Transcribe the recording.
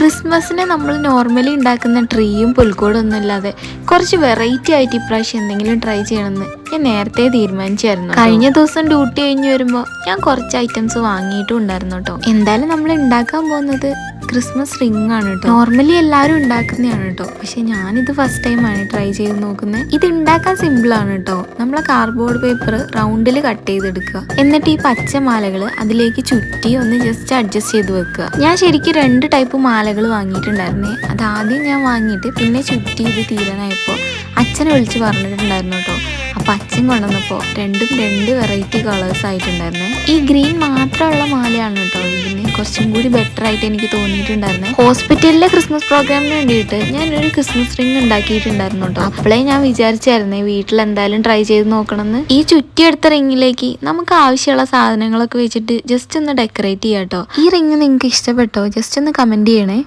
ക്രിസ്മസിന് നമ്മൾ നോർമലി ഉണ്ടാക്കുന്ന ട്രീയും പുൽക്കൂടും ഒന്നും ഇല്ലാതെ കുറച്ച് വെറൈറ്റി ആയിട്ട് ഇപ്രാവശ്യം എന്തെങ്കിലും ട്രൈ ചെയ്യണമെന്ന് ഞാൻ നേരത്തെ തീരുമാനിച്ചായിരുന്നു. കഴിഞ്ഞ ദിവസം ഡ്യൂട്ടി കഴിഞ്ഞ് വരുമ്പോൾ ഞാൻ കുറച്ച് ഐറ്റംസ് വാങ്ങിയിട്ടും ഉണ്ടായിരുന്നു കേട്ടോ. എന്തായാലും നമ്മൾ ഉണ്ടാക്കാൻ പോകുന്നത് ക്രിസ്മസ് റിംഗ് ആണ് കേട്ടോ. നോർമലി എല്ലാവരും ഉണ്ടാക്കുന്നതാണ് കേട്ടോ, പക്ഷെ ഞാനിത് ഫസ്റ്റ് ടൈമാണ് ട്രൈ ചെയ്ത് നോക്കുന്നത്. ഇത് ഉണ്ടാക്കാൻ സിമ്പിൾ ആണ് കേട്ടോ. നമ്മളെ കാർഡ്ബോർഡ് പേപ്പർ റൗണ്ടിൽ കട്ട് ചെയ്തെടുക്കുക, എന്നിട്ട് ഈ പച്ച മാലകൾ അതിലേക്ക് ചുറ്റി ഒന്ന് ജസ്റ്റ് അഡ്ജസ്റ്റ് ചെയ്ത് വെക്കുക. ഞാൻ ശരിക്കും 2 ടൈപ്പ് മാലകൾ വാങ്ങിയിട്ടുണ്ടായിരുന്നേ. അതാദ്യം ഞാൻ വാങ്ങിയിട്ട് പിന്നെ ചുറ്റി ഇത് തീരാനായപ്പോൾ അച്ഛനെ വിളിച്ച് പറഞ്ഞിട്ടുണ്ടായിരുന്നു കേട്ടോ. അപ്പം അച്ഛൻ കൊണ്ടുവന്നപ്പോൾ രണ്ടും 2 വെറൈറ്റി കളേഴ്സ് ആയിട്ടുണ്ടായിരുന്നേ. ഈ ഗ്രീൻ മാത്രമുള്ള മാലയാണ് കേട്ടോ ഇതിന് കുറച്ചും കൂടി ബെറ്റർ ആയിട്ട് എനിക്ക് തോന്നിയിട്ടുണ്ടായിരുന്നേ. ഹോസ്പിറ്റലിലെ ക്രിസ്മസ് പ്രോഗ്രാമിന് വേണ്ടിയിട്ട് ഞാനൊരു ക്രിസ്മസ് റിംഗ് ഉണ്ടാക്കിയിട്ടുണ്ടായിരുന്നു കേട്ടോ. അപ്പോഴേ ഞാൻ വിചാരിച്ചായിരുന്നേ വീട്ടിൽ എന്തായാലും ട്രൈ ചെയ്ത് നോക്കണമെന്ന്. ഈ ചുറ്റിയെടുത്ത റിങ്ങിലേക്ക് നമുക്ക് ആവശ്യമുള്ള സാധനങ്ങളൊക്കെ വെച്ചിട്ട് ജസ്റ്റ് ഒന്ന് ഡെക്കറേറ്റ് ചെയ്യാം കേട്ടോ. ഈ റിങ് നിങ്ങൾക്ക് ഇഷ്ടപ്പെട്ടോ? ജസ്റ്റ് ഒന്ന് കമൻറ്റ് ചെയ്യണേ.